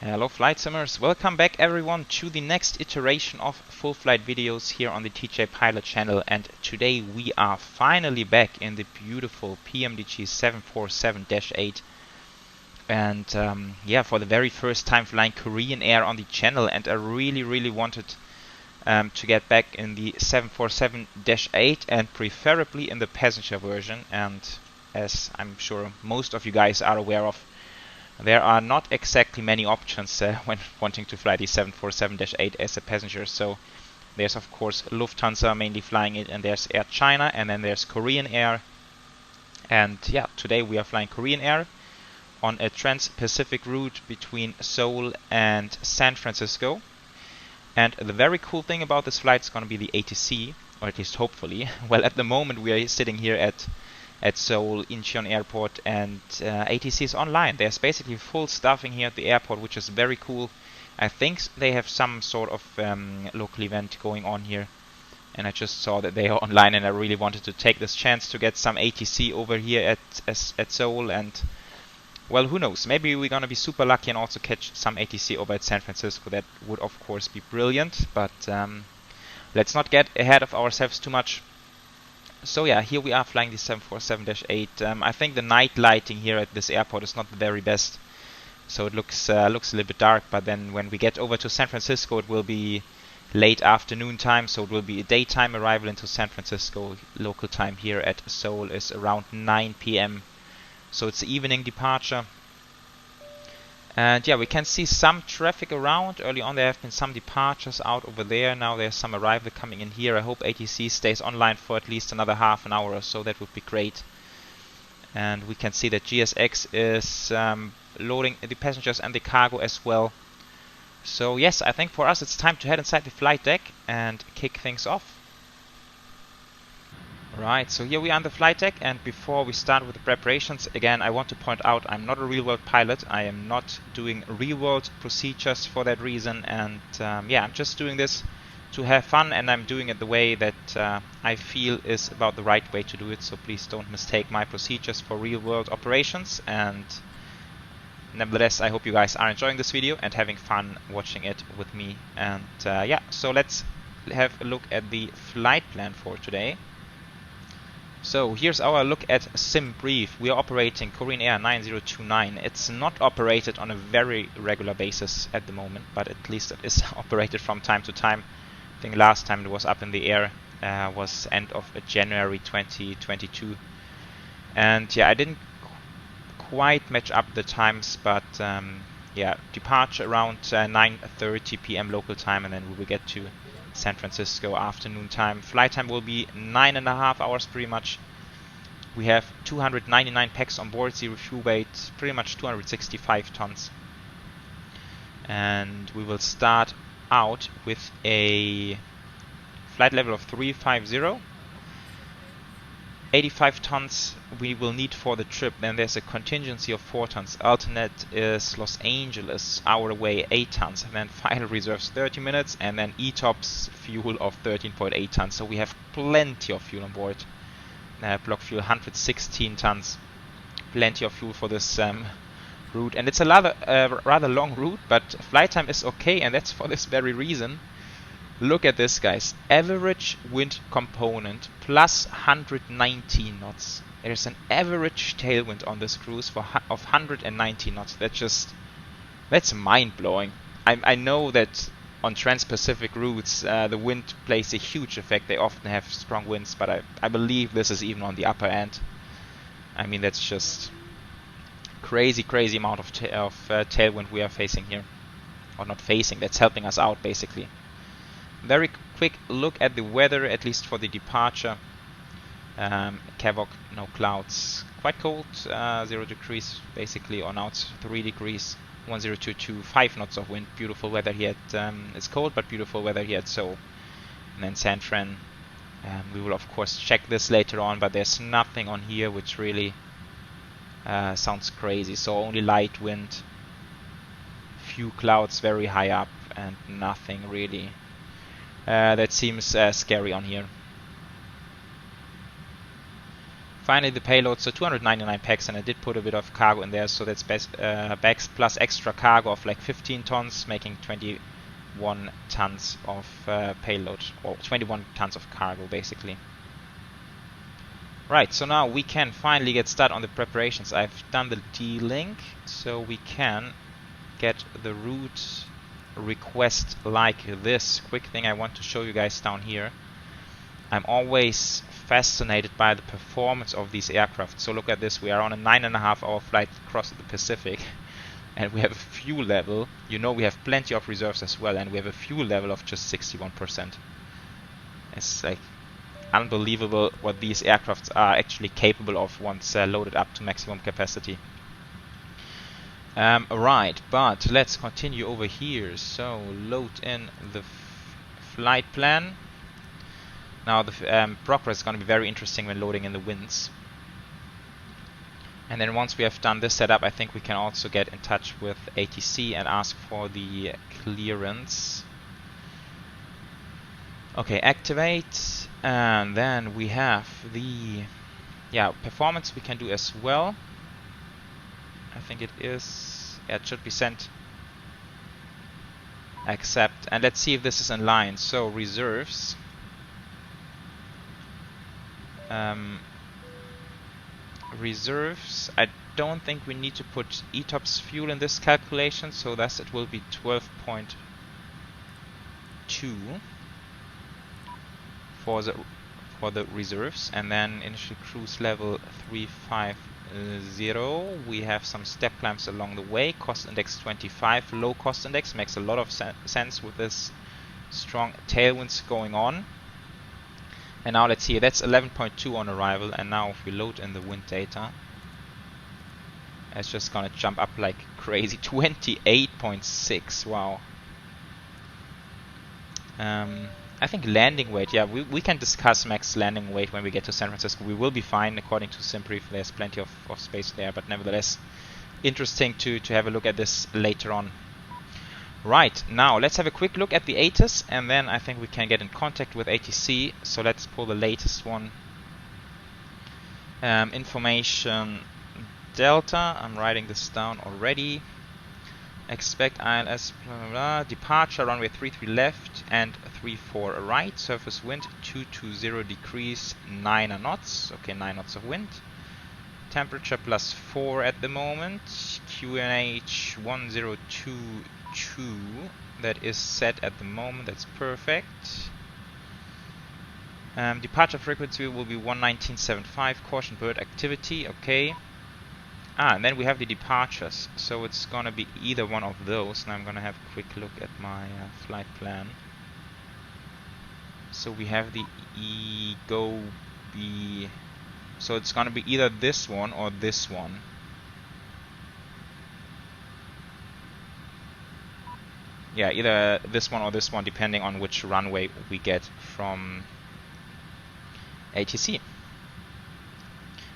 Hello flight simmers, welcome back everyone to the next iteration of full flight videos here on the TJ Pilot channel, and today we are finally back in the beautiful PMDG 747-8 and yeah, for the very first time flying Korean Air on the channel, and I really wanted to get back in the 747-8 and preferably in the passenger version. And as I'm sure most of you guys are aware of, there are not exactly many options when wanting to fly the 747-8 as a passenger. So there's of course Lufthansa mainly flying it, and there's Air China, and then there's Korean Air. And yeah, today we are flying Korean Air on a trans-Pacific route between Seoul and San Francisco. And the very cool thing about this flight is going to be the ATC, or at least hopefully. Well, at the moment we are sitting here at Seoul Incheon airport, and ATC is online. There's basically full staffing here at the airport, which is very cool. I think they have some sort of local event going on here, and I just saw that they are online, and I really wanted to take this chance to get some ATC over here at Seoul. And well, who knows, maybe we're gonna be super lucky and also catch some ATC over at San Francisco. That would of course be brilliant, but let's not get ahead of ourselves too much. So yeah, here we are flying the 747-8. I think the night lighting here at this airport is not the very best, so it looks a little bit dark. But then when we get over to San Francisco, it will be late afternoon time, so it will be a daytime arrival into San Francisco. Local time here at Seoul is around 9 p.m. So it's the evening departure. And yeah, we can see some traffic around. Early on there have been some departures out over there. Now there's some arrival coming in here. I hope ATC stays online for at least another half an hour or so. That would be great. And we can see that GSX is loading the passengers and the cargo as well. So yes, I think for us it's time to head inside the flight deck and kick things off. Right, so here we are on the flight deck, and before we start with the preparations, again I want to point out I'm not a real-world pilot. I am not doing real-world procedures for that reason, and yeah, I'm just doing this to have fun, and I'm doing it the way that I feel is about the right way to do it. So please don't mistake my procedures for real-world operations. And nevertheless, I hope you guys are enjoying this video and having fun watching it with me. And yeah, so let's have a look at the flight plan for today. So here's our look at sim brief. We are operating Korean Air 9029. It's not operated on a very regular basis at the moment, but at least it is operated from time to time. I think last time it was up in the air was end of January 2022. And yeah, I didn't quite match up the times, but yeah, departure around 9:30 p.m. local time, and then we will get to San Francisco afternoon time. Flight time will be 9.5 hours pretty much. We have 299 packs on board, zero fuel weight, pretty much 265 tons. And we will start out with a flight level of 350. 85 tons we will need for the trip. Then there's a contingency of 4 tons. Alternate is Los Angeles, hour away, 8 tons. And then final reserves 30 minutes. And then ETOPS fuel of 13.8 tons. So we have plenty of fuel on board. Block fuel 116 tons. Plenty of fuel for this route. And it's a rather long route, but flight time is okay. And that's for this very reason. Look at this, guys. Average wind component plus 119 knots. There's an average tailwind on this cruise of 190 knots. That's mind-blowing. I know that on trans-Pacific routes the wind plays a huge effect. They often have strong winds, but I believe this is even on the upper end. I mean, that's just crazy amount of tailwind we are facing here. Or not facing, that's helping us out basically. Very quick look at the weather, at least for the departure. Kavok, no clouds, quite cold, 0 degrees basically, or now it's 3 degrees, 1022, 5 knots of wind. Beautiful weather here at, it's cold but beautiful weather here at Seoul. And then San Fran, we will of course check this later on, but there's nothing on here which really sounds crazy. So only light wind, few clouds very high up, and nothing really that seems scary on here. Finally the payload, so 299 packs, and I did put a bit of cargo in there, so that's bags plus extra cargo of like 15 tons, making 21 tons of payload, or 21 tons of cargo basically. Right, so now we can finally get started on the preparations. I've done the D-link, so we can get the route request like this. Quick thing I want to show you guys down here. I'm always fascinated by the performance of these aircraft. So look at this, we are on a 9.5-hour flight across the Pacific, and we have a fuel level, you know, we have plenty of reserves as well, and we have a fuel level of just 61%. It's like unbelievable what these aircrafts are actually capable of once loaded up to maximum capacity. Right, but let's continue over here. So load in the flight plan. Now the progress is going to be very interesting when loading in the winds. And then once we have done this setup, I think we can also get in touch with ATC and ask for the clearance. Okay, activate, and then we have the performance we can do as well. I think it is, it should be sent. Accept, and let's see if this is in line. So reserves. Reserves, I don't think we need to put ETOPS fuel in this calculation, so thus it will be 12.2 for the reserves. And then initial cruise level 350. We have some step climbs along the way. Cost index 25, low cost index, makes a lot of sense with this strong tailwinds going on. And now let's see, that's 11.2 on arrival, and now if we load in the wind data, it's just gonna jump up like crazy, 28.6, wow. I think landing weight, yeah, we can discuss max landing weight when we get to San Francisco. We will be fine according to Simbrief, there's plenty of space there, but nevertheless, interesting to have a look at this later on. Right, now let's have a quick look at the ATIS, and then I think we can get in contact with ATC. So let's pull the latest one. Information Delta, I'm writing this down already. Expect ILS, blah, blah, blah. Departure, runway 33 left and 34 right. Surface wind 220 degrees, 9 knots. Okay, 9 knots of wind. Temperature +4 at the moment. QNH 1022. That is set at the moment, that's perfect. Departure frequency will be 119.75, caution bird activity, okay. And then we have the departures, so it's gonna be either one of those, and I'm gonna have a quick look at my flight plan. So we have the EVGA, so it's gonna be either this one or this one. Yeah, either this one or this one, depending on which runway we get from ATC.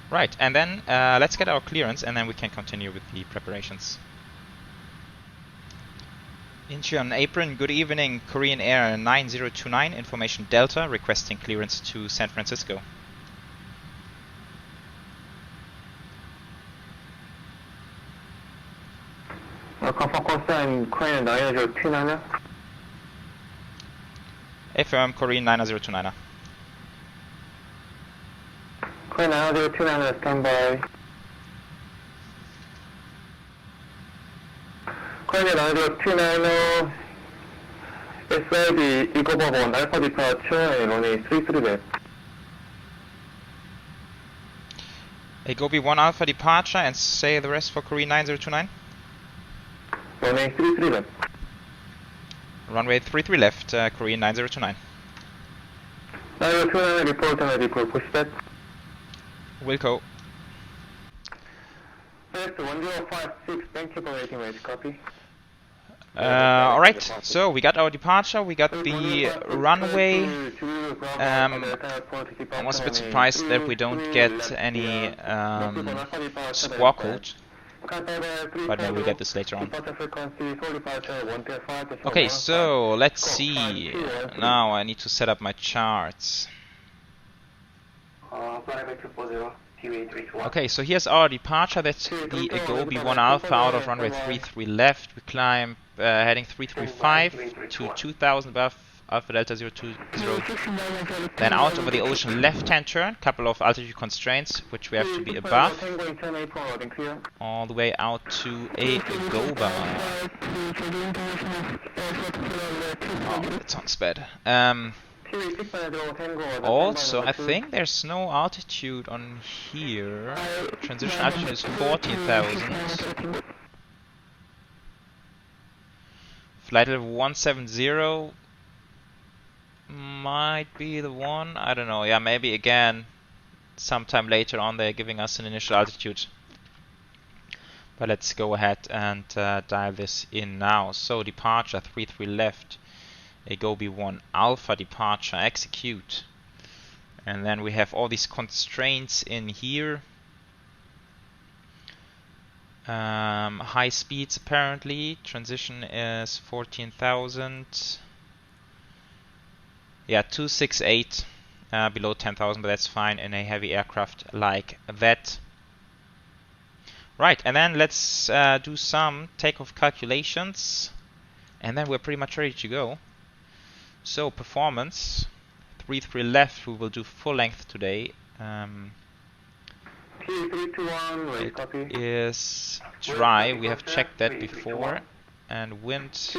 Right, and then let's get our clearance, and then we can continue with the preparations. Incheon Apron, good evening. Korean Air 9029, information Delta, requesting clearance to San Francisco. Korean 9029. Affirm, Korean 9029. Korean 9029, standby. Korean 9029, SID Eagle Bravo 1 Alpha departure and runway 33 left. Eagle 1 Alpha departure, and say the rest for Korean 9029. Runway 33 left. Runway 33 left, Korean 9029. 9029, report and ready for pushback. Wilco. First 1056, thank you for waiting, wait, copy. Alright, so we got our departure, we got the runway. I was a bit surprised that we don't get any squawk code, but maybe we'll get this later on. Okay, so let's see. Now I need to set up my charts. Okay, so here's our departure. That's the Agobi 1 Alpha out of runway 33 left. We climb heading 335 to 2000 above Alpha Delta 020. Then out over the ocean left-hand turn, couple of altitude constraints which we have to be above. All the way out to a Agoba. Oh, that sounds bad. Also, I think there's no altitude on here. Transition altitude is 14,000. Flight level 170 might be the one. I don't know. Yeah, maybe again sometime later on they're giving us an initial altitude. But let's go ahead and dial this in now. So departure 33 left. Agobi 1 Alpha departure, execute. And then we have all these constraints in here. High speeds apparently. Transition is 14,000. Yeah, 268 below 10,000, but that's fine in a heavy aircraft like that. Right, and then let's do some takeoff calculations. And then we're pretty much ready to go. So performance, 33 left, we will do full length today. It is dry, we have checked that before. And wind,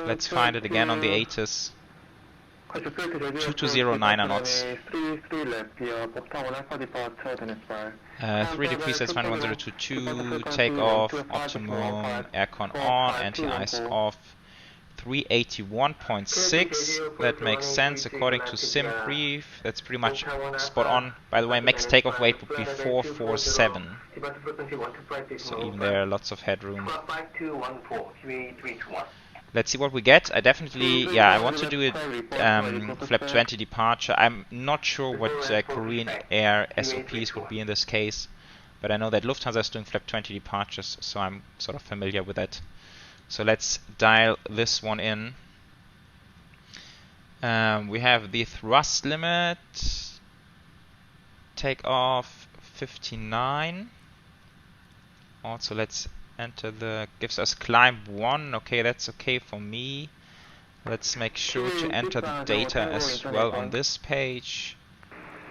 let's find it again on the Asus. 2209 knots. 3 degrees, that's fine, 1022, takeoff, optimum, aircon on, anti-ice off. 381.6, that makes sense according to SimBrief. That's pretty much spot on. By the way, max takeoff weight would be 447. So even there, lots of headroom. Let's see what we get. I definitely, I want to do it flap 20 departure. I'm not sure what Korean Air SOPs would be in this case, but I know that Lufthansa is doing flap 20 departures, so I'm sort of familiar with that. So let's dial this one in. We have the thrust limit. Takeoff 59. Also let's enter the, gives us climb 1. Okay, that's okay for me. Let's make sure to enter the data as well on this page.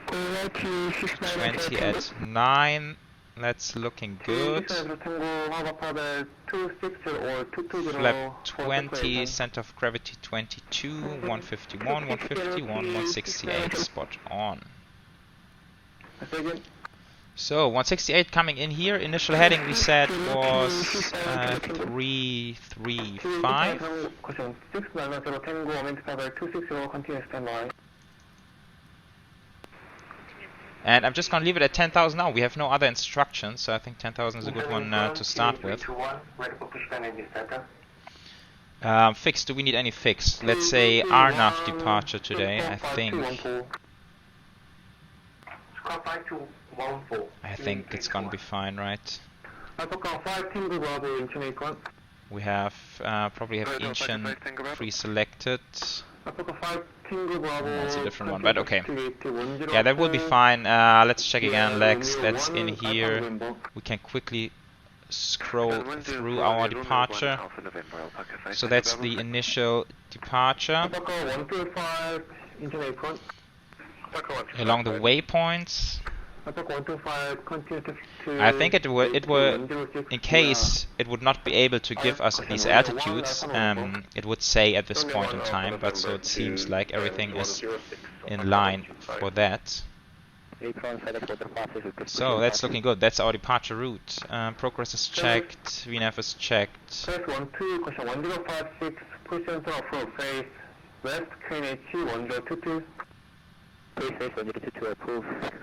20 at 9. That's looking good. Flap 20, center of gravity 22, 151, 151, 168, spot on. So 168 coming in here. Initial heading we said was 335. And I'm just going to leave it at 10,000 now. We have no other instructions, so I think 10,000 is a good one to start with. Fix, do we need any fix? Let's say RNAV departure today, I think. I think it's going to be fine, right? We have probably have Incheon pre-selected. That's a different one, but okay. Yeah, that will be fine. Let's check again, Lex. That's in here. We can quickly scroll through our departure. So that's the initial departure. Along the waypoints. I think it would, in case it would not be able to give us these altitudes, it would say at this point in time, but so it seems like everything is in line for that. So that's looking good. That's our departure route. Progress is checked, VNAV is checked.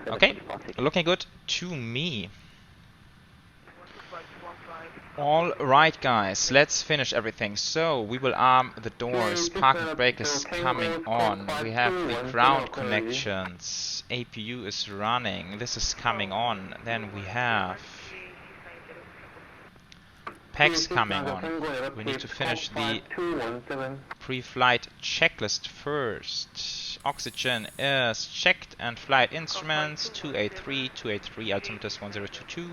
Okay, looking good to me. Alright guys, let's finish everything. So we will arm the doors, parking brake is coming on, we have the ground connections, APU is running, this is coming on, then we have PACs coming on. We need to finish the pre-flight checklist first. Oxygen is checked, and flight instruments 283, 283, altimeter 1022,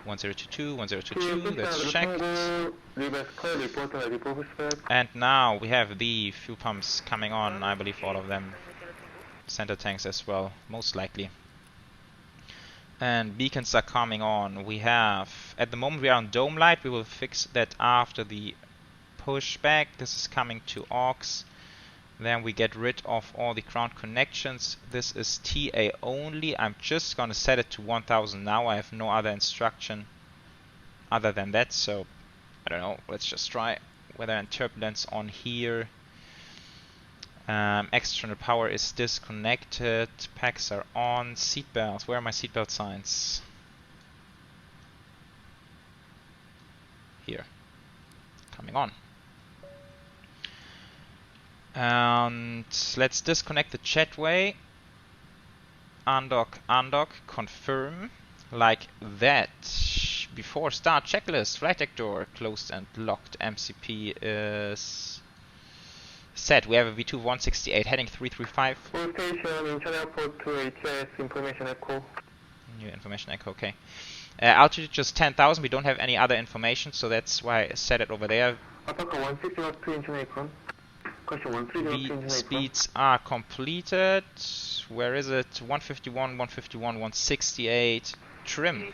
1022, 1022, that's checked. And now we have the fuel pumps coming on, I believe all of them. Center tanks as well, most likely. And beacons are coming on. We have, at the moment we are on dome light, we will fix that after the pushback. This is coming to aux. Then we get rid of all the ground connections. This is TA only. I'm just gonna set it to 1000 now. I have no other instruction other than that, so I don't know. Let's just try weather and turbulence on here. External power is disconnected. Packs are on. Seatbelts. Where are my seatbelt signs? Here. Coming on. And let's disconnect the jetway. Undock, undock, confirm. Like that. Before start checklist. Flight deck door closed and locked. MCP is set. We have a V2-168 heading 335. Full station, Incheon Airport to HS, information echo. New information echo, okay. Altitude just 10,000. We don't have any other information, so that's why I set it over there. The speeds are completed. Where is it? 151, 151, 168. Trim.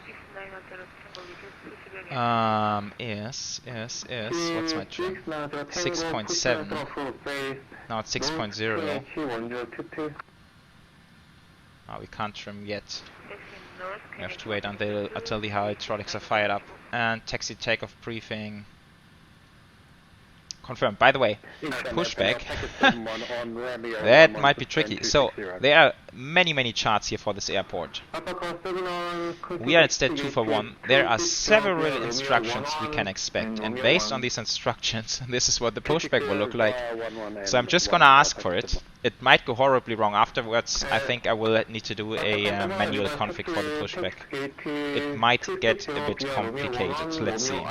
Is what's my trim? 6.7. Now it's 6.0. Oh, we can't trim yet. We have to wait until the hydraulics are fired up. And taxi takeoff briefing. Confirmed. By the way, pushback. That might be tricky. So there are many charts here for this airport. We are instead 2 for 1. There are several instructions we can expect, and based on these instructions, this is what the pushback will look like. So I'm just gonna ask for it. It might go horribly wrong afterwards. I think I will need to do a manual config for the pushback. It might get a bit complicated. Let's see.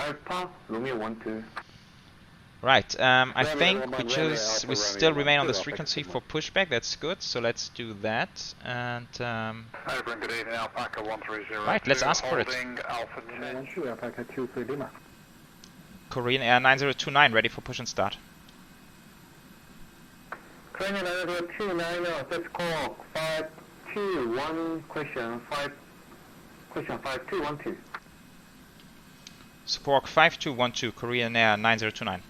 Right, I think we still remain on this frequency for pushback. That's good, so let's do that. And right, let's ask for it. Korean Air 9029, ready for push and start. Korean Air 9029, that's call 521, question 5212. Squawk 5212, Korean Air 9029.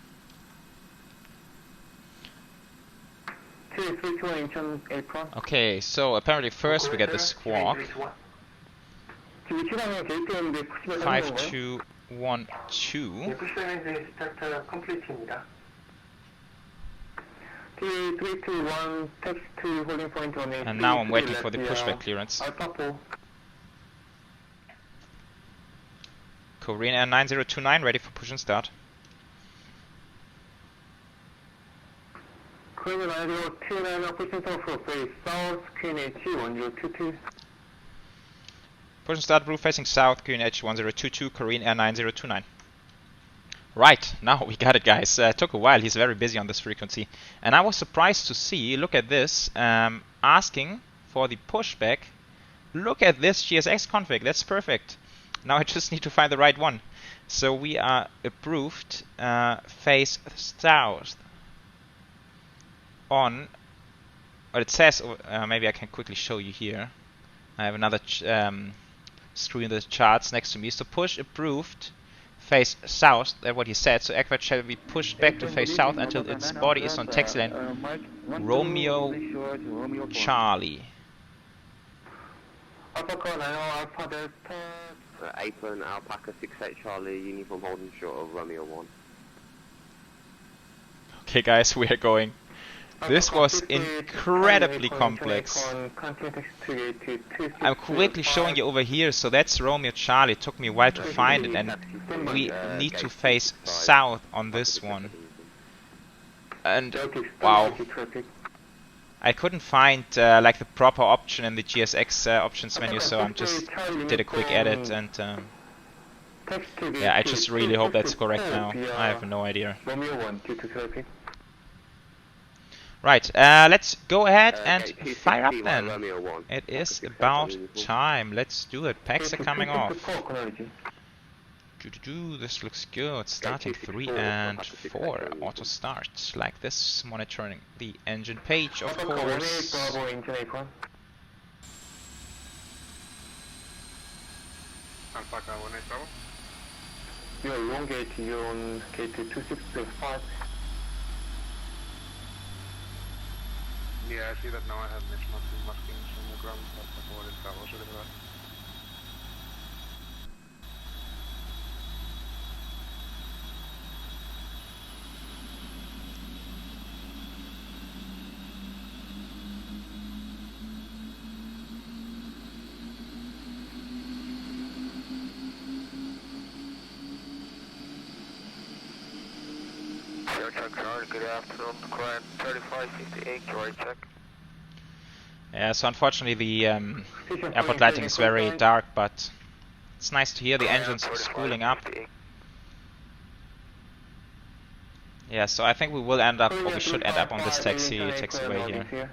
Okay, so apparently first we get the squawk 5212, and now I'm waiting for the pushback clearance. Korean Air 9029, ready for push and start. Korean Air 29, pushing for face south, QNH1022. Push and start, roof facing south, QNH1022, Korean Air 9029. Right, now we got it, guys. Took a while, he's very busy on this frequency. And I was surprised to see, look at this, asking for the pushback. Look at this GSX config, that's perfect. Now I just need to find the right one. So we are approved, face south. On, but it says, maybe I can quickly show you here. I have another screen in the charts next to me. So push approved, face south, that's what he said. So aircraft shall be pushed back to face south until its body is on taxi lane Romeo Charlie. Apron Alpaca 68 Charlie, uniform holding short of Romeo 1. Okay guys, we are going. This was incredibly complex. I'm quickly showing you over here, so that's Romeo Charlie. It took me a while to find it, and we need to face south on this one. And wow, I couldn't find like the proper option in the GSX options menu, so I just did a quick edit, and yeah, I just really hope that's correct now. I have no idea. Right, let's go ahead and Okay, fire up 260 then. Romeo 1. It is Packet 6 about uniform. time. Let's do it. Packs are coming off. Chronology. This looks good. Starting 3 and 4. Auto start like this. Monitoring the engine page, of course. Bravo engine apron. Alpaca 18 Bravo. You are elongate, you're on gate 265. Yeah, I see that now. I have mismatching markings on the ground. Alpaca 18 Bravo, so that. Good afternoon, current 3558, right check. Yeah, so unfortunately the airport lighting is very dark, but it's nice to hear the engines spooling up. Yeah, so I think we will end up, or we should end up on this taxiway here.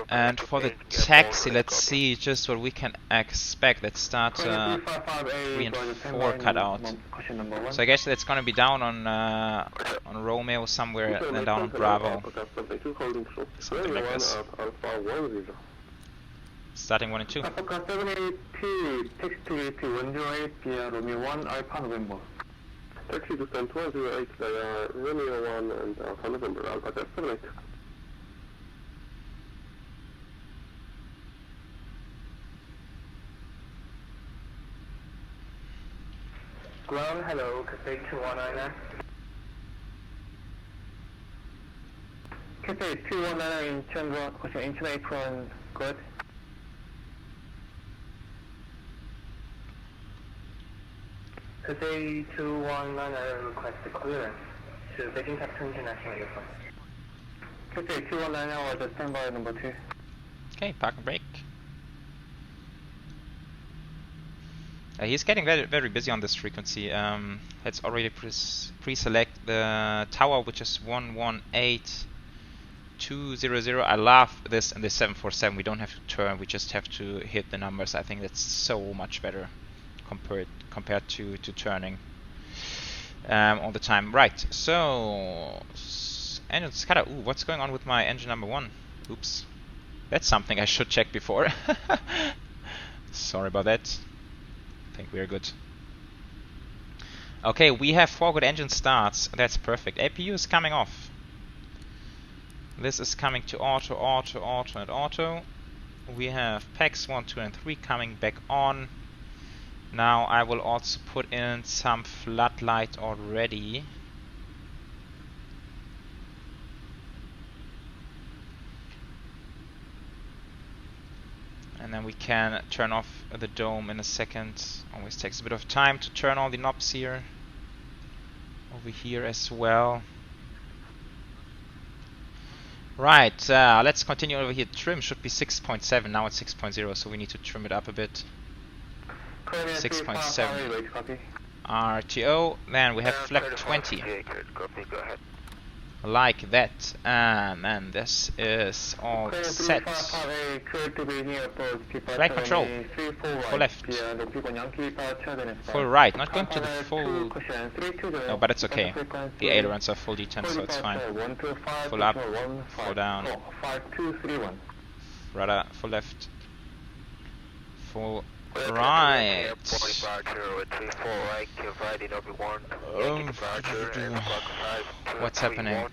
And for the taxi, let's see just what we can expect. Let's start 3 and 4 cut out. So I guess that's gonna be down on Romeo somewhere, and then down on Bravo. Something like this. Starting 1 and 2. Alpha 782, text to gate 108 via Romeo 1, Alpha November. Taxi to stand 208 via Romeo 1 and Alpha November, Alpha 78. Ground, hello, Cafe 219. Cafe 219 Incheon apron, good. Cafe 219 request clearance to Beijing Capital International Airport. Cafe 219 was a standby number 2. Okay, park and brake. He's getting very, very busy on this frequency. Let's already pre-select the tower, which is 118.200. I love this in the 747. We don't have to turn, we just have to hit the numbers. I think that's so much better compared to turning all the time. Right, so engine scatter. Ooh, what's going on with my engine number 1? Oops, that's something I should check before. Sorry about that. I think we're good. Okay, we have 4 good engine starts. That's perfect. APU is coming off. This is coming to auto, auto, auto, and auto. We have packs 1, 2, and 3 coming back on. Now I will also put in some floodlight already. And then we can turn off the dome in a second. Always takes a bit of time to turn all the knobs here. Over here as well. Right, let's continue over here. Trim should be 6.7, now it's 6.0, so we need to trim it up a bit. 6.7 RTO, then we have flap 20. Like that, and this is all set. Flight control, full left, full right, not going to the full, no, but it's okay. The ailerons are full detent, so it's fine. Full up, full down, rudder, full left, full right. What's happening?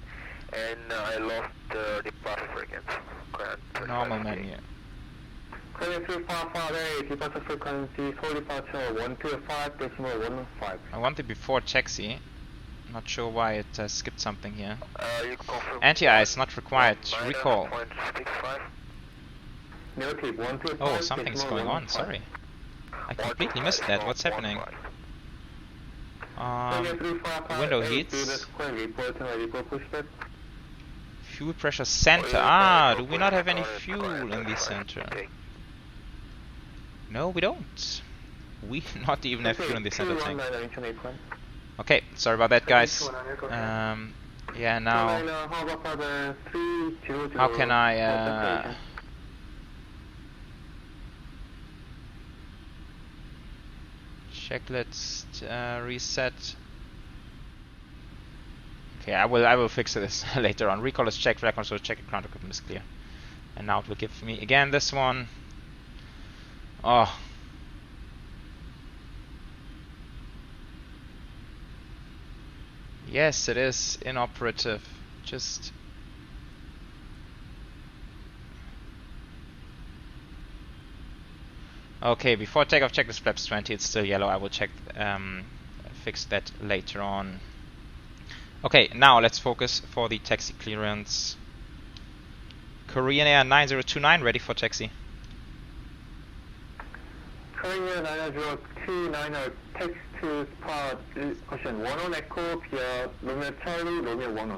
And I lost the departure frequency. Normal menu. I want it before taxi. Not sure why it skipped something here. Anti-ice not required. Recall. Oh, something's going on. Sorry. I completely missed that. What's happening? Window heats. Fuel pressure center. Ah, do we not have any fuel in the center? No, we don't. We not even have fuel in the center tank. Okay, sorry about that, guys. Yeah, now how can I check? Let's reset. Okay, I will fix this later on. Recall is checked, flight control is checked, ground equipment is clear. And now it will give me again this one. Oh. Yes, it is inoperative. Just okay, before takeoff, check this flaps 20. It's still yellow. I will check, fix that later on. Okay, now let's focus for the taxi clearance. Korean Air 9029 ready for taxi. Korean Air 9029 text to spot caution 11 Echo via Romeo Charlie, Romeo 11.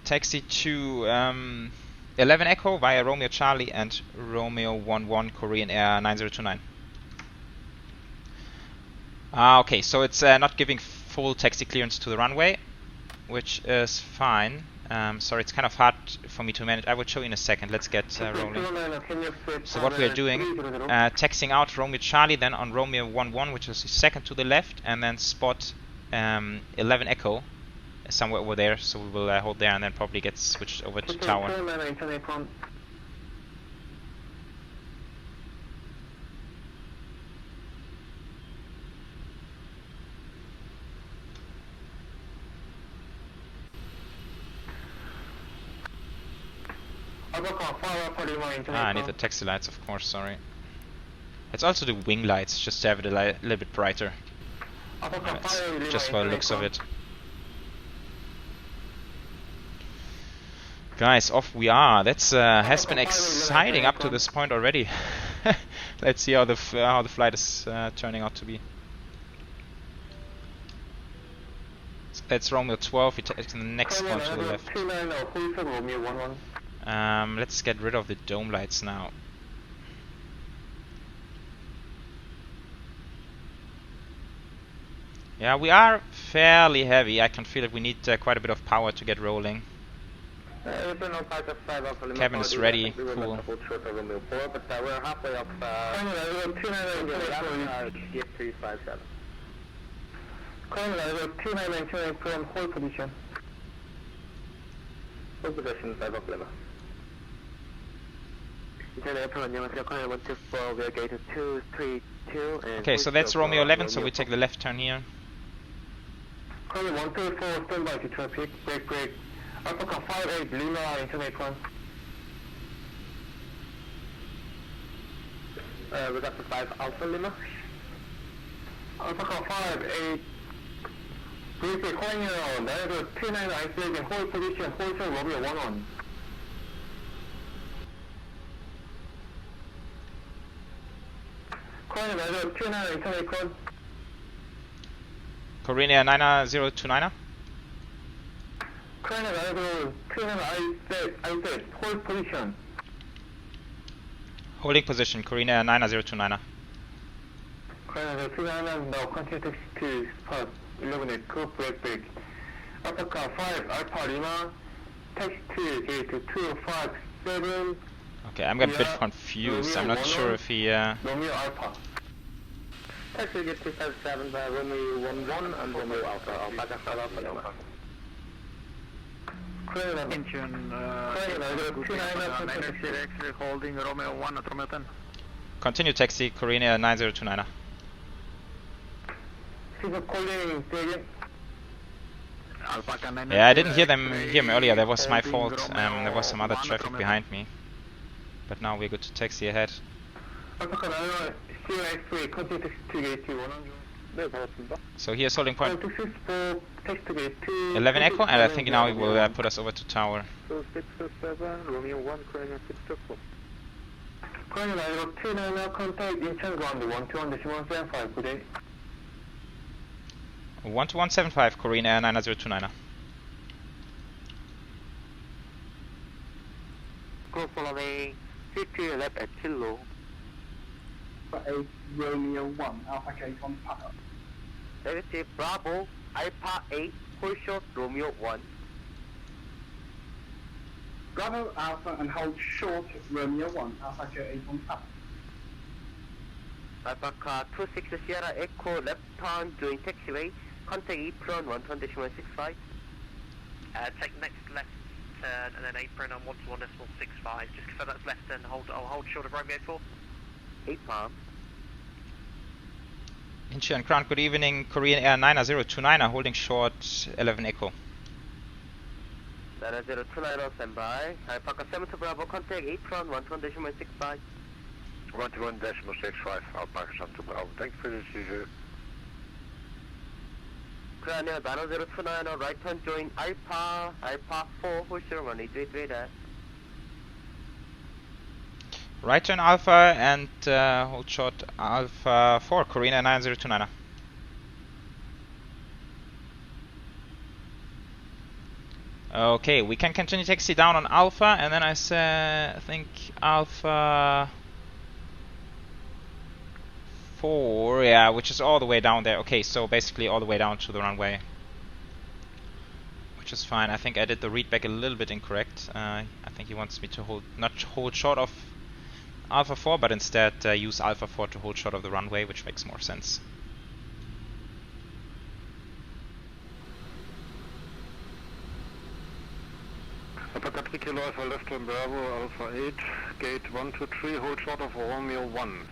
Taxi to 11 Echo via Romeo Charlie and Romeo 11 Korean Air 9029. Okay, so it's not giving full taxi clearance to the runway, which is fine. Sorry, it's kind of hard for me to manage. I will show you in a second. Let's get rolling. So what we are doing, taxiing out Romeo Charlie, then on Romeo 11, which is second to the left, and then spot 11 Echo somewhere over there. So we will hold there and then probably get switched over to tower. I need the taxi lights, of course, sorry. It's also the wing lights, just to have it a little bit brighter. It's just for the looks of it. Guys, off we are. That's has been exciting up to this point already. Let's see how the flight is turning out to be. So that's Romeo 12. We take the next one to the left. Let's get rid of the dome lights now. Yeah, we are fairly heavy. I can feel that we need quite a bit of power to get rolling. Cabin is ready. Cool. Okay, so that's Romeo 11, so we take the left turn here. 124, standby to traffic, break. Alpha 58, Lima, internet 1. We got the 5 Alpha Lima. Alpha 58, briefly calling you on, there is a 29 isolation, hold position, hold turn, Romeo 11. Calling there is a 29 internet 1. Korean Air 9029. Korean Air 29 hold position. Holding position, Korean Air 9029. Korean Air 29 now continue taxi to spot 11 Echo, break. Alpha 5 Alpha Lima, taxi to gate 257. Okay, I'm a bit confused. I'm not sure if he. Romeo Alpha. Taxi gate 257 by Romeo 11 and Romeo Alpha. Alpha 5 Alpha Lima. Incheon, actually holding Romeo 1 at Romeo 10. Continue taxi, Korean Air 9029. Yeah, I didn't hear me earlier. That was my fault. There was some other traffic behind me. But now we're good to taxi ahead. So here's holding point 11 Echo, and I think now he will put us over to tower. 667, Romeo 1, Korean 664. Korean Air 29 contact Incheon ground 121.75, good day. 12175, Korean Air 9029. Go following 50 left at Kilo. Alpha 8 Romeo 1, Alpha K contact. Negative Bravo, Alpha 8, hold short Romeo 1. Bravo Alpha and hold short Romeo 1, Alpha K contact. Alpha car 26 Sierra Echo, left turn during taxiway, contact apron 1.65. Take next left turn and then apron on 1.65. Just confirm that's left and I'll hold short of Romeo 4. 8 palm. Incheon ground, good evening. Korean Air 90029 holding short 11 Echo. 90029 standby. Alpha car 7 to Bravo, contact apron 1.65. 1.65, Alpha 7 to Bravo. Thank you for the decision. Korean Air 90029 right turn join Alpha 4, hold short 1.33 there. Right turn Alpha and hold short Alpha 4, Korean Air 9029. Okay, we can continue taxi down on Alpha, and then I think Alpha 4, yeah, which is all the way down there. Okay, so basically all the way down to the runway, which is fine. I think I did the readback a little bit incorrect. I think he wants me to not hold short of Alpha 4, but instead use Alpha 4 to hold short of the runway, which makes more sense. Alpha 3 Kilo Alpha left turn Bravo, Alpha 8, gate 123, hold short of Romeo 1.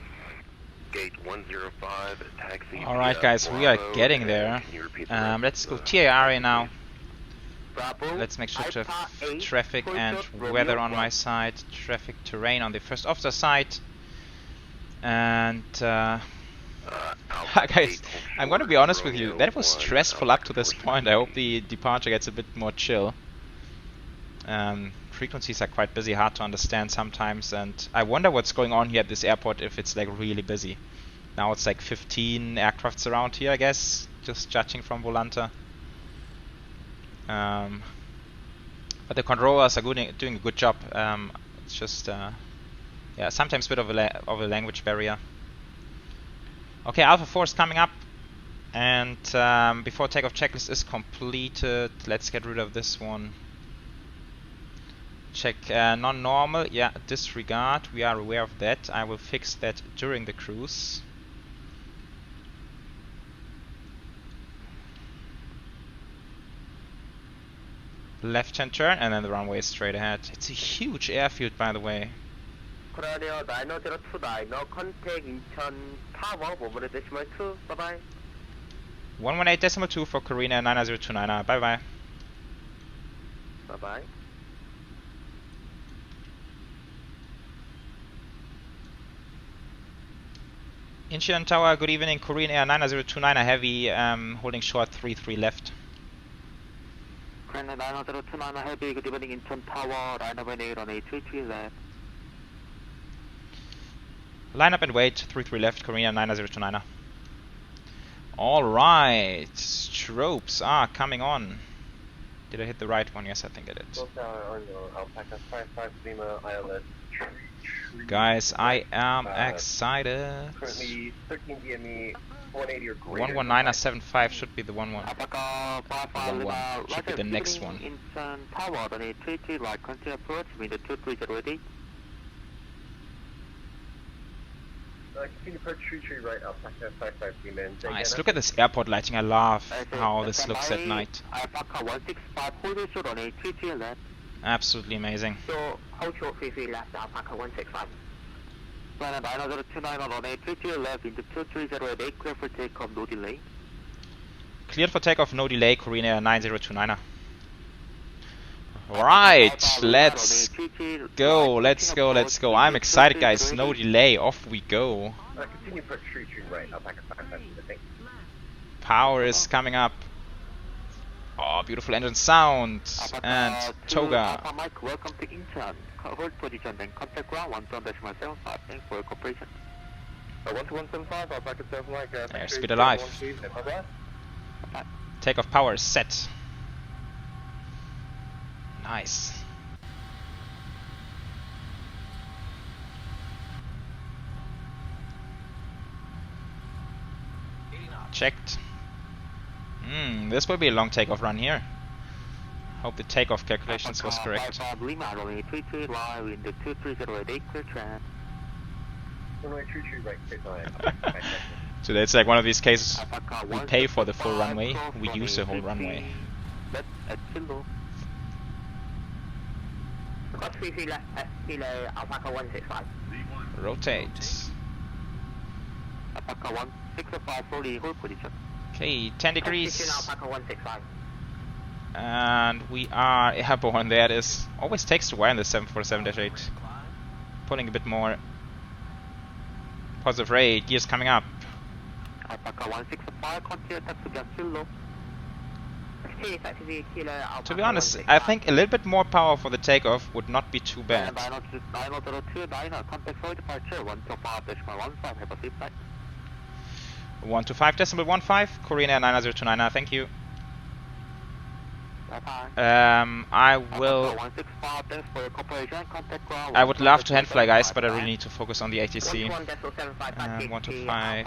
Gate 105, taxi. Alright guys, we are getting there. Let's go TARA now. Bravo, Let's make sure to have Alpha 8, traffic hold and short, weather Romeo on 1. my side, traffic terrain on the first officer side. And guys, I'm gonna be honest with you, that was stressful up to this point. I hope the departure gets a bit more chill. Frequencies are quite busy, hard to understand sometimes, and I wonder what's going on here at this airport if it's like really busy. Now it's like 15 aircrafts around here, I guess, just judging from Volante. But the controllers are doing a good job. It's just yeah, sometimes a bit of a language barrier. Okay, Alpha 4 is coming up, and before takeoff checklist is completed, let's get rid of this one. Check non-normal, yeah, disregard, we are aware of that. I will fix that during the cruise. Left-hand turn, and then the runway is straight ahead. It's a huge airfield, by the way. Korean Air 90029, no contact Incheon Tower, 1.2, bye-bye. 118.2 for Korean Air 9029, bye-bye. Bye-bye. Incheon Tower, good evening. Korean Air 9029 heavy, holding short 33 left. Korean Air 9029 heavy, good evening, Incheon Tower, line up and 8 on 833 left. Line up and wait, 33 left, Korean Air 9029. Alright, strobes are coming on. Did I hit the right one? Yes, I think I did. On your Alpaca 55 Lima ILS. Guys, I am excited. Currently 13 DME 180 or greater. 11975 should be the one. Alpaca 55 Lima, Should be the next one. Incheon Tower, on 833 right, country approach, wind 230 Continue approach tree right, Alpaca 55 Lima. Nice, look at this airport lighting. I love how this looks at night. Alpaca 165, hold short on 833 left. Absolutely amazing. So, hold short 33 left, Alpaca 165. Plan 90029 on 833 left into 2308, clear for takeoff, no delay. Cleared for takeoff, no delay, Korean Air 9029. Alright, let's go, let's go. I'm excited, guys. No delay, off we go. Continue approach tree right, Alpaca 55 Lima. Power is coming up. Oh, beautiful engine sound. And toga. Alpha Mike, welcome to Incheon. Hold position, then contact ground 1.75. Thanks for your cooperation. 12175, Alpaca 7 Mike. Airspeed alive. Takeoff power is set. Nice. checked. This will be a long takeoff run here. Hope the takeoff calculations was correct. Lima, runway 33 live in the 2308 clear track. Runway 33 right, clear time. Today it's like one of these cases, we pay for the full runway, we use the whole runway. Left at Seoul. Got 33 left at Kilo Alpaca 165. Rotate. Alpaca 165 slowly hold position. Okay, 10 degrees. Alpaca 165. And we are airborne. There it is. Always takes a while in the 747-8. Pulling a bit more. Positive rate. Gears coming up. Alpaca 165, continue taxi again Seoul. To be honest, I think a little bit more power for the takeoff would not be too bad. 125.15, Korean Air 9029, thank you. I would love to hand fly, guys, but I really need to focus on the ATC. 125.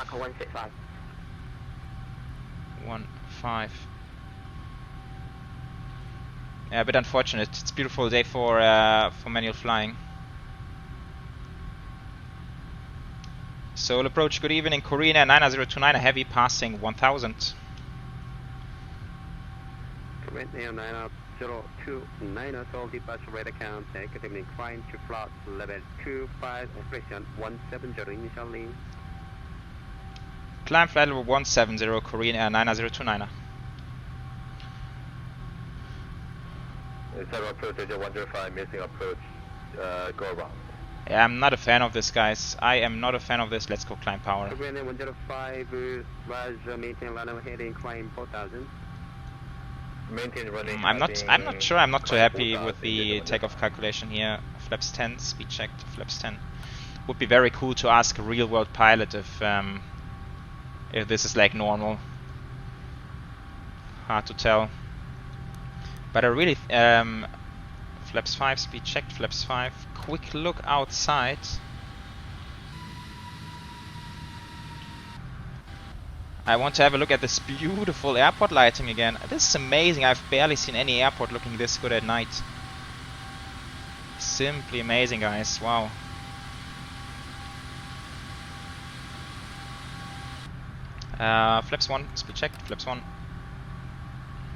15. Yeah, a bit unfortunate. It's a beautiful day for manual flying. Seoul approach, good evening. Korean Air 9029, a heavy passing 1000. Korean Air 9029, Seoul departure radar count, academic climb to flight level 25, operation 170 initially. Climb flight level 170, Korean Air 9029. Several approach, 105, missing approach, go around. Yeah, I'm not a fan of this, guys. I am not a fan of this. Let's go climb power. Korean Air 105, maintain runway heading climb 4000. Maintain running. I'm not sure. I'm not too happy with the takeoff calculation here. Flaps 10, speed checked. Flaps 10. Would be very cool to ask a real-world pilot if this is like normal. Hard to tell. But I really flaps 5, speed checked. Flaps 5. Quick look outside. I want to have a look at this beautiful airport lighting again. This is amazing. I've barely seen any airport looking this good at night. Simply amazing, guys. Wow. Flaps 1, speed checked. Flaps 1.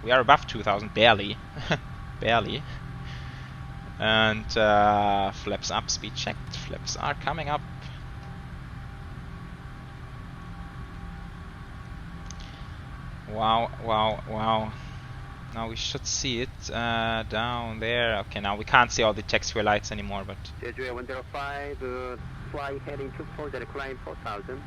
We are above 2000, barely. Barely. And flaps up, speed checked. Flaps are coming up. Wow, wow, wow. Now we should see it down there. Okay, now we can't see all the texture lights anymore, but... JJ 105, fly heading to 40, climb 4000.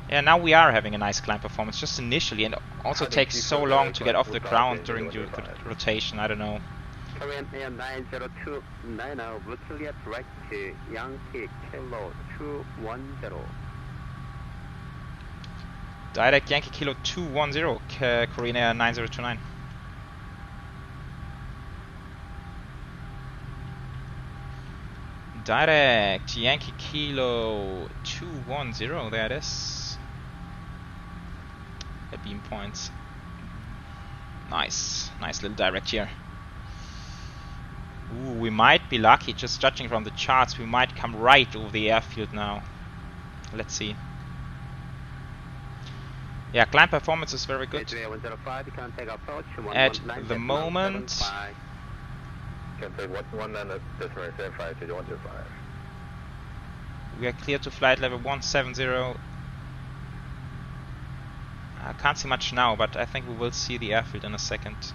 Yeah, now we are having a nice climb performance, just initially, and also takes so long to get off the ground during the rotation, I don't know. Korean Air 9029, virtually at right to Yankee Kilo 210. Direct Yankee Kilo 210, Korean Air 9029. Direct Yankee Kilo 210, there it is. At beam points. Nice, nice little direct here. Ooh, we might be lucky, just judging from the charts, we might come right over the airfield now. Let's see. Yeah, climb performance is very good. At the moment, we are clear to flight level 170. I can't see much now, but I think we will see the airfield in a second.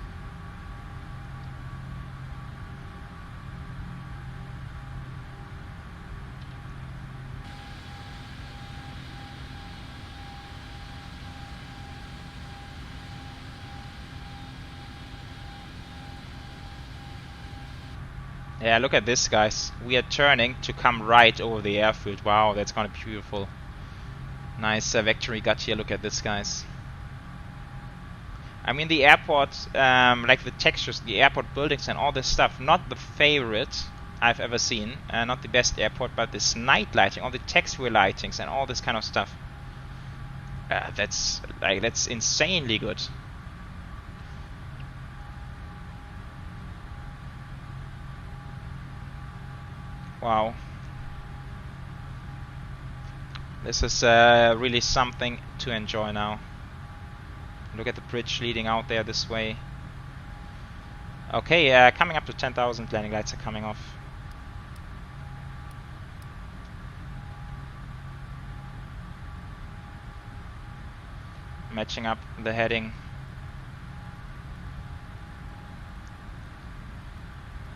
Yeah, look at this, guys. We are turning to come right over the airfield. Wow, that's gonna be beautiful. Nice vector we got here. Look at this, guys. I mean, the airport, like the textures, the airport buildings and all this stuff, not the favorite I've ever seen. Not the best airport, but this night lighting, all the texture lightings and all this kind of stuff. That's insanely good. Wow. This is really something to enjoy now. Look at the bridge leading out there this way. Okay, coming up to 10,000, landing lights are coming off. Matching up the heading.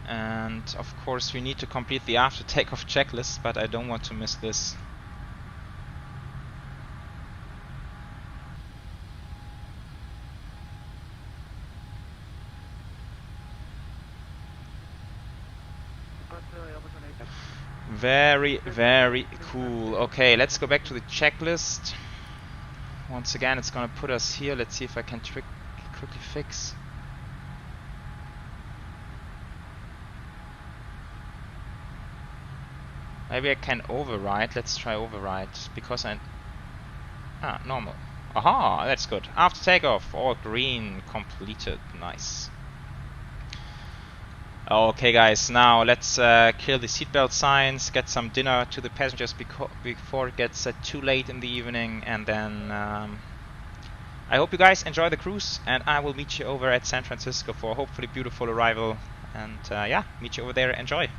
And of course we need to complete the after takeoff checklist, but I don't want to miss this. Very, very cool. Okay, let's go back to the checklist. Once again, it's gonna put us here. Let's see if I can quickly fix. Maybe I can override. Let's try override because normal. Aha, that's good. After takeoff, all green completed. Nice. Okay guys, now let's kill the seatbelt signs, get some dinner to the passengers before it gets too late in the evening, and then I hope you guys enjoy the cruise, and I will meet you over at San Francisco for a hopefully beautiful arrival, and yeah, meet you over there. Enjoy!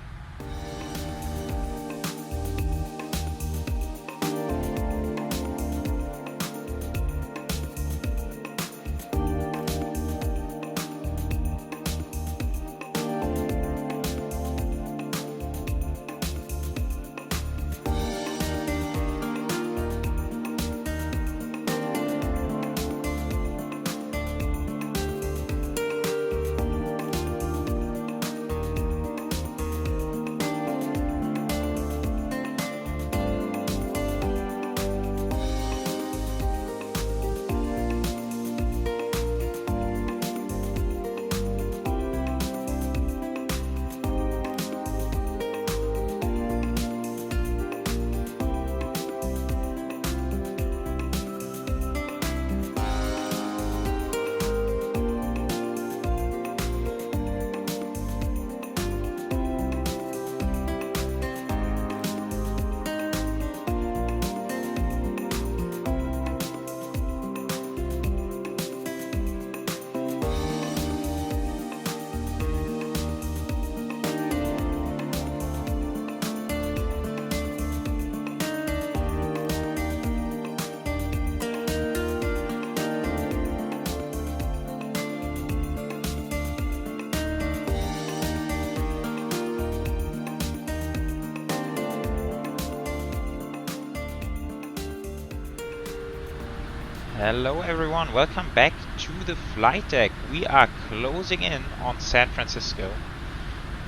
Hello everyone, welcome back to the flight deck. We are closing in on San Francisco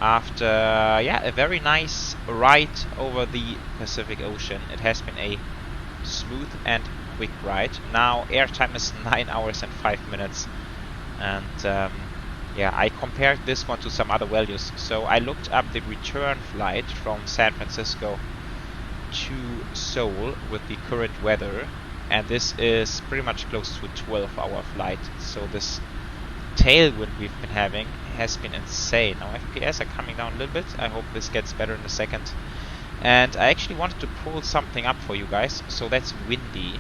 after a very nice ride over the Pacific Ocean. It has been a smooth and quick ride. Now airtime is 9 hours and 5 minutes, and I compared this one to some other values. So I looked up the return flight from San Francisco to Seoul with the current weather, and this is pretty much close to a 12-hour flight. So this tailwind we've been having has been insane. Now FPS are coming down a little bit. I hope this gets better in a second. And I actually wanted to pull something up for you guys. So that's windy,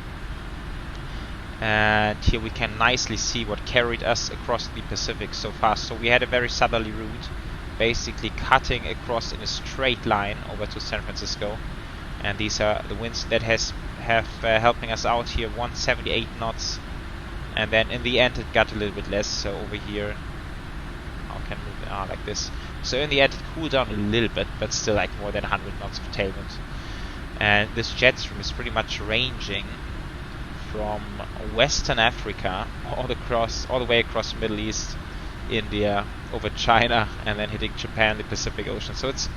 and here we can nicely see what carried us across the Pacific so far. So we had a very southerly route, basically cutting across in a straight line over to San Francisco, and these are the winds that have helping us out here. 178 knots, and then in the end it got a little bit less. So over here, how can we like this? So in the end it cooled down a little bit, but still like more than 100 knots of tailwind. And this jet stream is pretty much ranging from Western Africa all the way across the Middle East, India, over China, and then hitting Japan, the Pacific Ocean. So it's,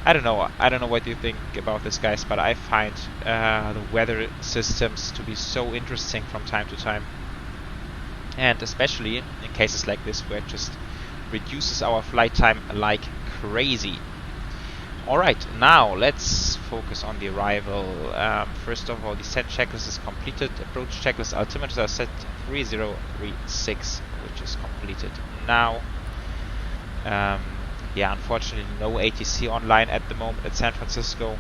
I don't know what you think about this, guys, but I find the weather systems to be so interesting from time to time, and especially in cases like this where it just reduces our flight time like crazy. Alright, now let's focus on the arrival. First of all, descent checklist is completed. Approach checklist altimeters are set 3036, which is completed now. Yeah, unfortunately no ATC online at the moment at San Francisco.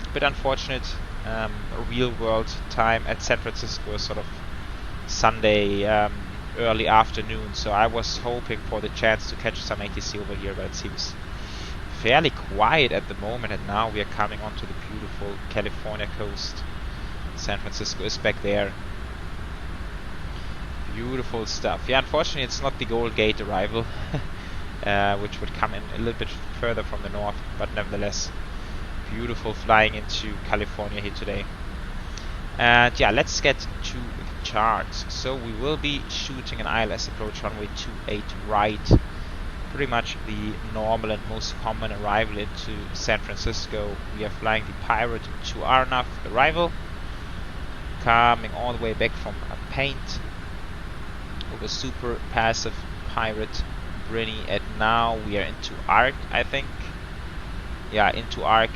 A bit unfortunate. Real world time at San Francisco is sort of Sunday early afternoon, so I was hoping for the chance to catch some ATC over here, but it seems fairly quiet at the moment, and now we are coming onto the beautiful California coast. San Francisco is back there. Beautiful stuff. Yeah, unfortunately it's not the Gold Gate arrival, which would come in a little bit further from the north, but nevertheless beautiful flying into California here today. And yeah, let's get to the charts. So we will be shooting an ILS approach runway 28 right. Pretty much the normal and most common arrival into San Francisco. We are flying the Pirate to Arnav arrival, coming all the way back from a paint over super passive Pirate Brini, and now we are into arc, I think. Yeah, into arc,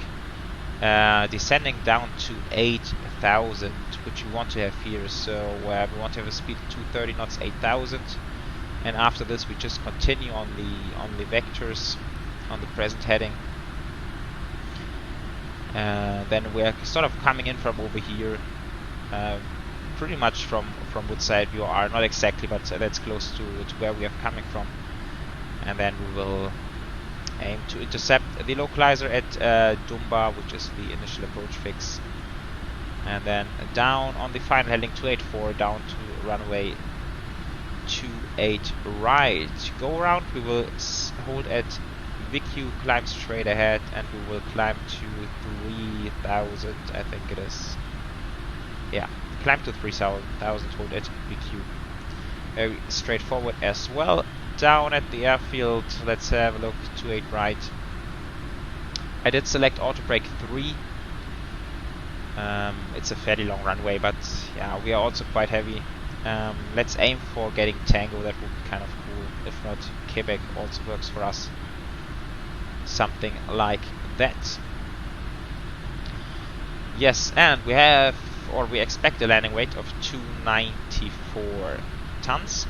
descending down to 8,000, which we want to have here. So we want to have a speed of 230 knots, 8,000. And after this, we just continue on the vectors, on the present heading. Then we're sort of coming in from over here, pretty much from Woodside View are not exactly, but that's close to where we are coming from. And then we will aim to intercept the localizer at Dumba, which is the initial approach fix. And then down on the final heading 284 down to runway 28 right. Go around, we will hold at VQ, climb straight ahead, and we will climb to 3,000, I think it is. Yeah, climb to 3,000, hold at VQ. Very straightforward as well. Down at the airfield, let's have a look, 28 right. I did select auto brake 3. It's a fairly long runway, but yeah, we are also quite heavy. Let's aim for getting Tango, that would be kind of cool. If not, Quebec also works for us. Something like that. Yes, and we have, or we expect a landing weight of 294 tons.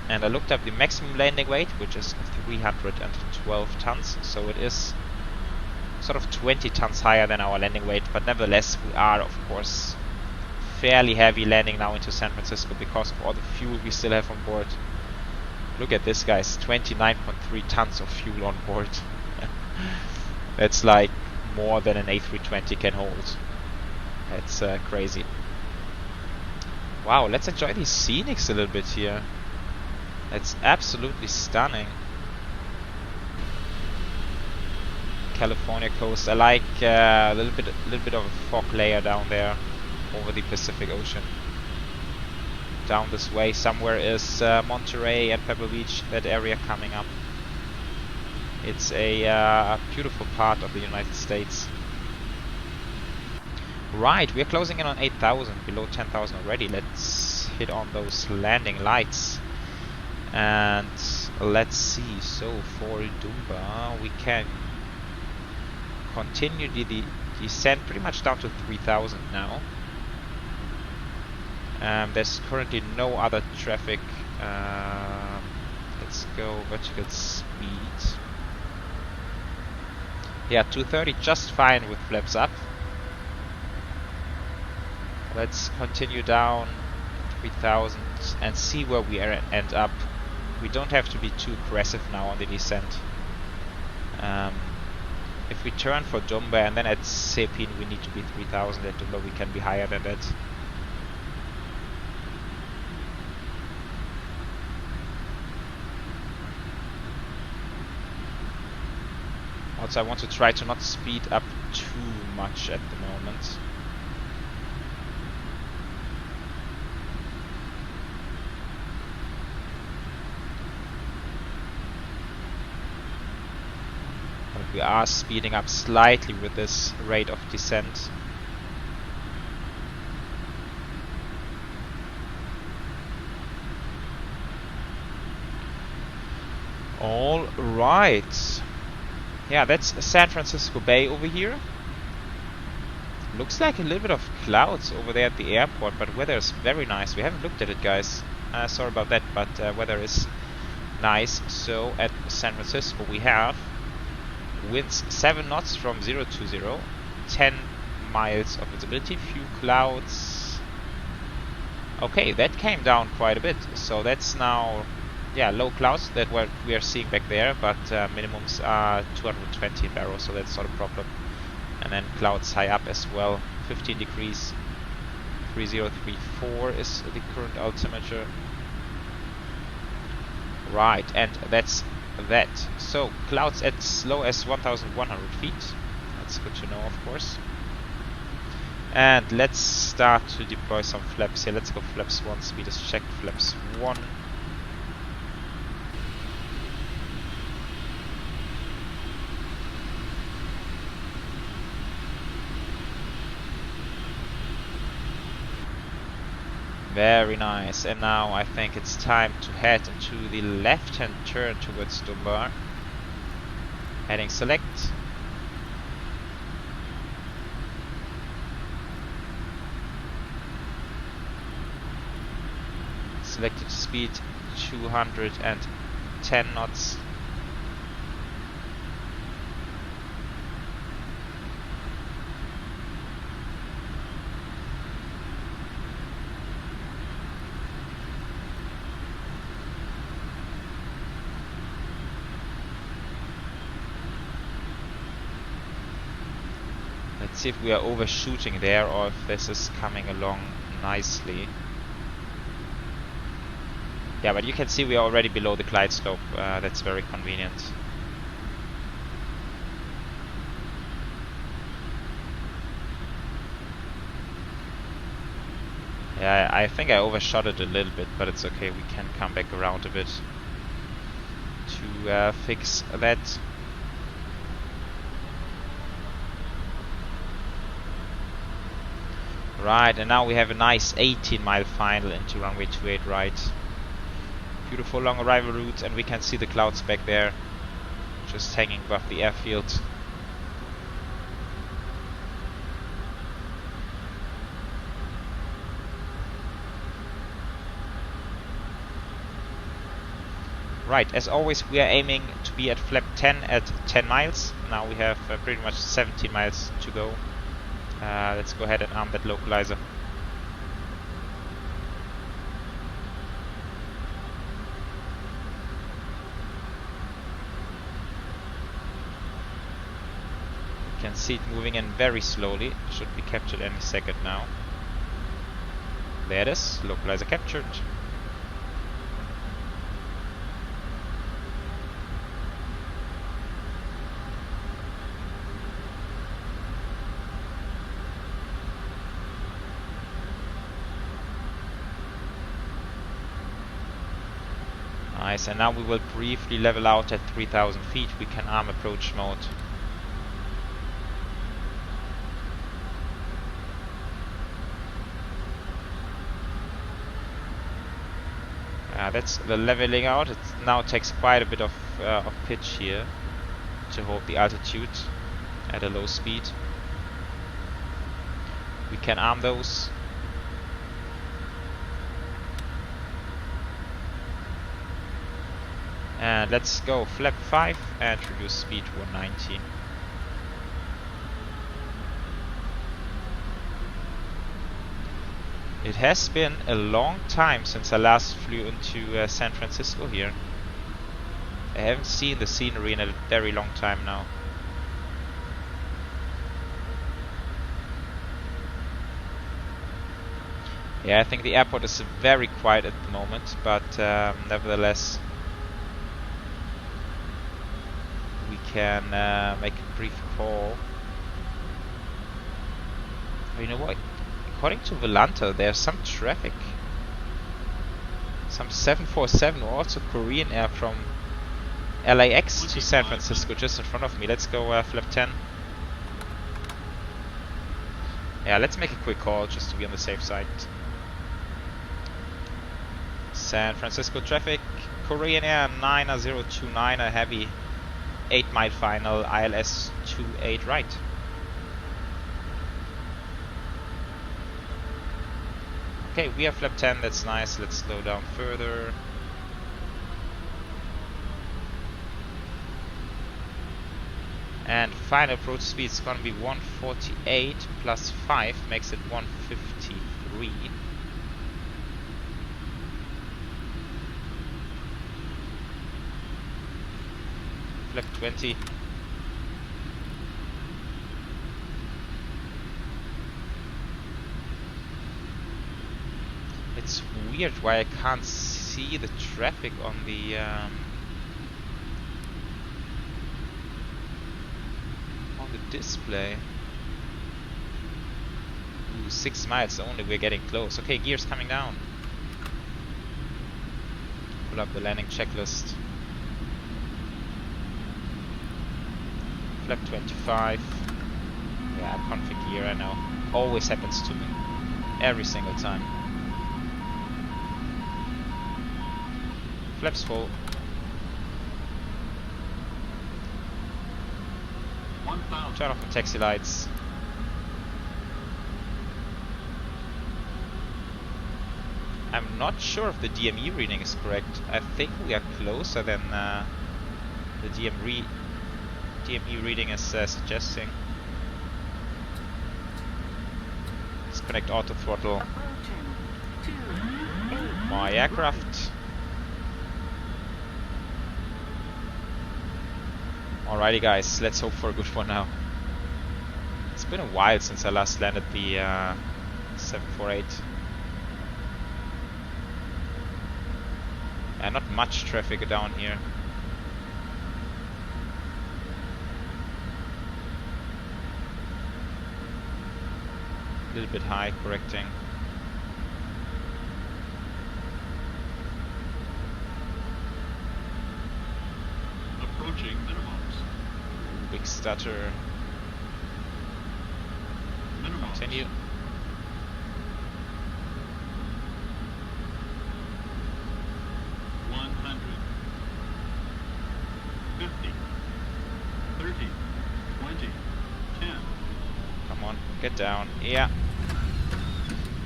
And I looked up the maximum landing weight, which is 312 tons. So it is sort of 20 tons higher than our landing weight, but nevertheless we are of course fairly heavy landing now into San Francisco because of all the fuel we still have on board. Look at this, guys, 29.3 tons of fuel on board. That's like more than an A320 can hold. That's crazy. Wow, let's enjoy these scenics a little bit here. It's absolutely stunning. California coast. I like a little bit of a fog layer down there over the Pacific Ocean. Down this way somewhere is Monterey and Pebble Beach, that area coming up. It's a beautiful part of the United States. Right, we're closing in on 8,000, below 10,000 already. Let's hit on those landing lights. And let's see, so for Dumba we can continue the descent pretty much down to 3,000 now. There's currently no other traffic. Let's go vertical speed. Yeah, 230 just fine with flaps up. Let's continue down 3,000 and see where we end up. We don't have to be too aggressive now on the descent. If we turn for Dumba and then at Sepin we need to be 3,000, at Dumba we can be higher than that. Also, I want to try to not speed up too much at the moment. We are speeding up slightly with this rate of descent. All right. Yeah, that's San Francisco Bay over here. Looks like a little bit of clouds over there at the airport, but weather is very nice. We haven't looked at it, guys. Sorry about that, but weather is nice. So at San Francisco we have winds 7 knots from 0 to 0, 10 miles of visibility, few clouds. Okay, that came down quite a bit. So that's now, yeah, low clouds that what we are seeing back there, but minimums are 220 in barrel, so that's not a problem. And then clouds high up as well, 15 degrees, 3034 is the current altimeter. Right, and that's that. So clouds as low as 1,100 feet. That's good to know, of course. And let's start to deploy some flaps here. Let's go flaps 1, speed is checked, flaps 1. Very nice, and now I think it's time to head into the left-hand turn towards Dunbar. Heading select. Selected speed 210 knots. Let's see if we are overshooting there or if this is coming along nicely. Yeah, but you can see we are already below the glide slope. That's very convenient. Yeah, I think I overshot it a little bit, but it's okay. We can come back around a bit to fix that. Right, and now we have a nice 18-mile final into runway 28 right. Beautiful long arrival route, and we can see the clouds back there, just hanging above the airfield. Right, as always we are aiming to be at flap 10 at 10 miles. Now we have pretty much 17 miles to go. Let's go ahead and arm that localizer. You can see it moving in very slowly. Should be captured any second now. There it is, localizer captured. Nice, and now we will briefly level out at 3,000 feet. We can arm approach mode. That's the leveling out. It now takes quite a bit of pitch here to hold the altitude at a low speed. We can arm those. And let's go flap 5 and reduce speed 190. It has been a long time since I last flew into San Francisco here. I haven't seen the scenery in a very long time now. Yeah, I think the airport is very quiet at the moment, but nevertheless we can make a brief call. Oh, you know what? According to Volanta, there's some traffic. Some 747 or also Korean Air from LAX to San Francisco just in front of me. Let's go flap 10. Yeah, let's make a quick call just to be on the safe side. San Francisco traffic, Korean Air 9029, a heavy 8-mile final, ILS 28 right. Okay, we have flap 10, that's nice. Let's slow down further. And final approach speed is going to be 148 plus 5 makes it 153. Flap 20. It's weird why I can't see the traffic on the display. Ooh, 6 miles only, we're getting close. Okay, gears coming down. Pull up the landing checklist. Flap 25. Yeah, config gear, I know. Always happens to me. Every single time. Flaps full. Turn off the taxi lights. I'm not sure if the DME reading is correct. I think we are closer than the DME reading is suggesting. Disconnect auto throttle. My aircraft. Alrighty guys, let's hope for a good one now. It's been a while since I last landed the 748. And not much traffic down here. A little bit high, correcting. Approaching minimums. Big stutter. Minimums. Continue. Get down. Yeah.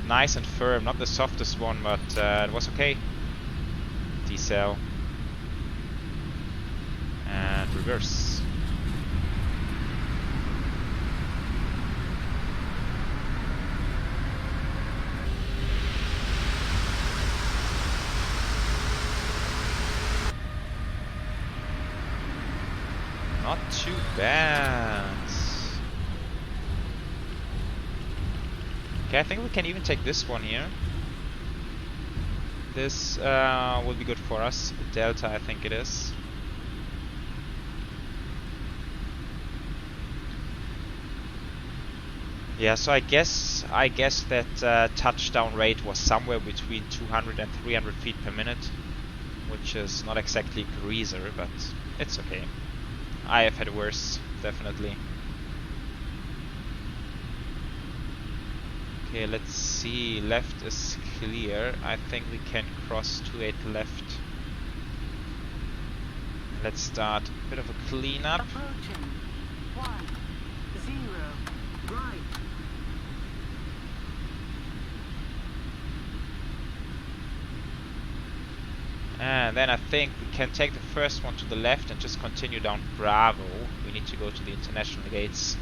Nice and firm. Not the softest one, but it was okay. Decel. And reverse. Not too bad. Okay, I think we can even take this one here. This will be good for us. Delta, I think it is. Yeah, so I guess that touchdown rate was somewhere between 200 and 300 feet per minute, which is not exactly greaser, but it's okay. I have had worse, definitely. Okay, let's see. Left is clear. I think we can cross 28 left. Let's start a bit of a cleanup. Approaching 10 right. And then I think we can take the first one to the left and just continue down Bravo. We need to go to the international gates.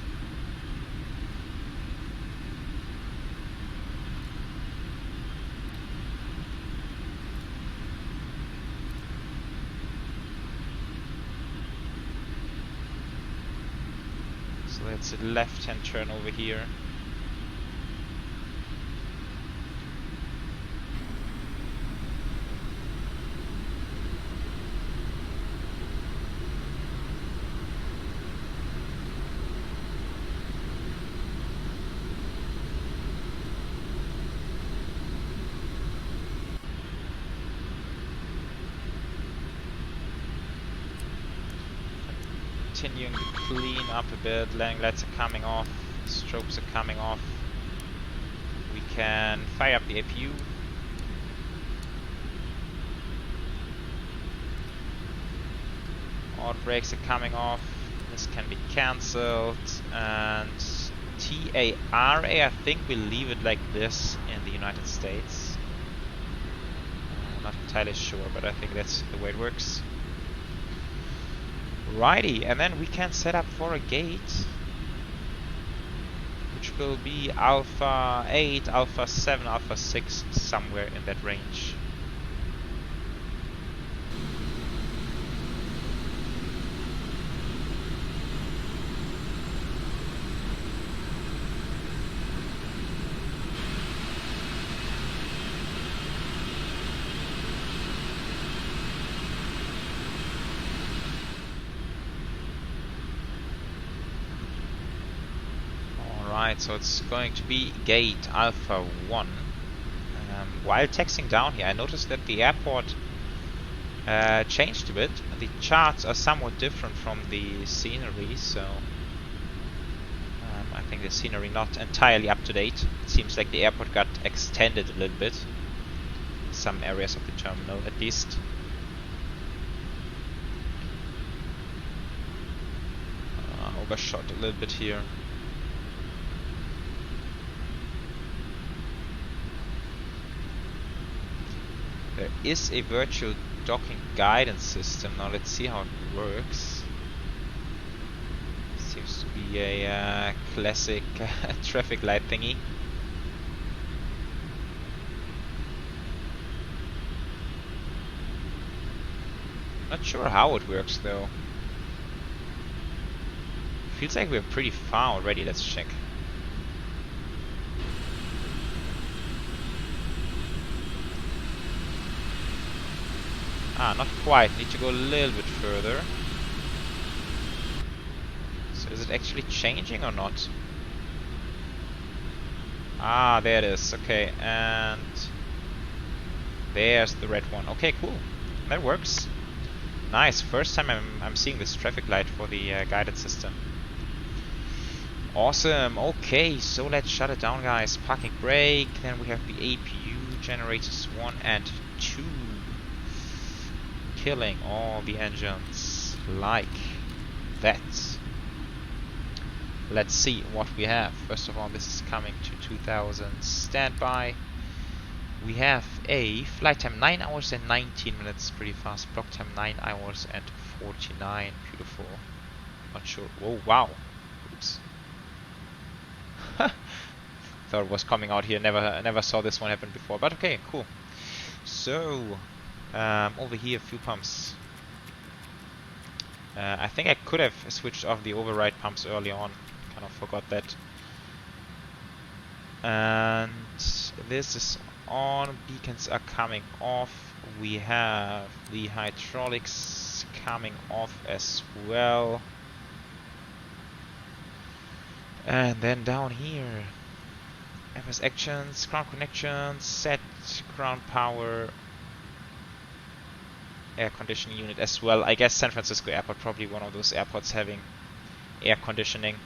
It's a left-hand turn over here. Continuing to clean up a bit. Landing lights are coming off, strobes are coming off. We can fire up the APU. Auto brakes are coming off. This can be cancelled, and TARA, I think we'll leave it like this in the United States. Not entirely sure, but I think that's the way it works. Righty, and then we can set up for a gate, which will be Alpha 8, Alpha 7, Alpha 6, somewhere in that range. So it's going to be gate Alpha 1. While taxiing down here, I noticed that the airport changed a bit. The charts are somewhat different from the scenery, so I think the scenery not entirely up to date. It seems like the airport got extended a little bit. Some areas of the terminal, at least. Overshot a little bit here. There is a virtual docking guidance system. Now let's see how it works. Seems to be a classic traffic light thingy. Not sure how it works though. Feels like we're pretty far already. Let's check. Not quite. Need to go a little bit further. So is it actually changing or not? There it is. Okay, and there's the red one. Okay, cool. That works. Nice. First time I'm seeing this traffic light for the guided system. Awesome. Okay, so let's shut it down, guys. Parking brake. Then we have the APU generators 1 and 2. Killing all the engines like that. Let's see what we have. First of all, this is coming to 2000 standby. We have a flight time 9 hours and 19 minutes, pretty fast. Block time 9 hours and 49, beautiful. Not sure. Oh wow. Oops. Thought it was coming out here. Never saw this one happen before. But okay, cool. So. Over here, fuel pumps. I think I could have switched off the override pumps early on. Kind of forgot that. And this is on. Beacons are coming off. We have the hydraulics coming off as well. And then down here, FS actions, ground connections, set ground power. Air conditioning unit as well. I guess San Francisco Airport, probably one of those airports having air conditioning.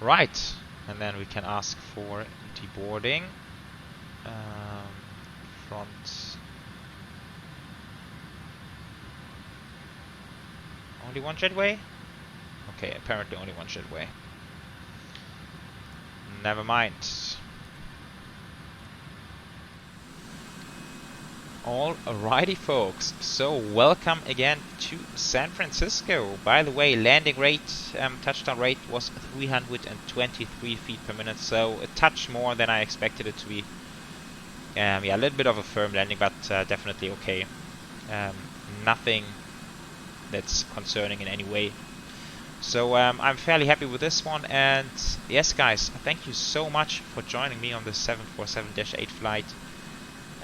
Right, and then we can ask for deboarding. Front. Only one jetway? Okay, apparently only one jetway. Never mind. Alrighty folks, so welcome again to San Francisco. By the way, landing rate, touchdown rate was 323 feet per minute, so a touch more than I expected it to be. Yeah, a little bit of a firm landing, but definitely okay. Nothing that's concerning in any way. So I'm fairly happy with this one, and yes guys, thank you so much for joining me on the 747-8 flight.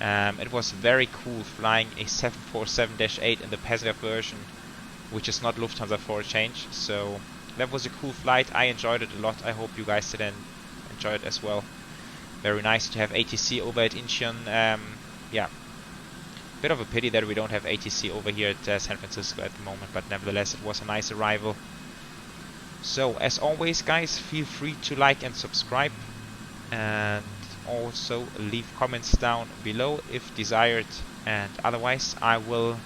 It was very cool flying a 747-8 in the passenger version, which is not Lufthansa for a change. So that was a cool flight. I enjoyed it a lot. I hope you guys did enjoy it as well. Very nice to have ATC over at Incheon. Yeah, bit of a pity that we don't have ATC over here at San Francisco at the moment, but nevertheless it was a nice arrival. So as always guys, feel free to like and subscribe, and also leave comments down below if desired, and otherwise I will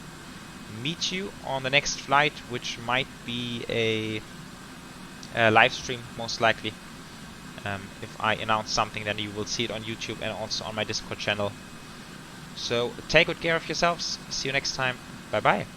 meet you on the next flight, which might be a live stream most likely. If I announce something, then you will see it on YouTube and also on my Discord channel. So take good care of yourselves. See you next time. Bye bye.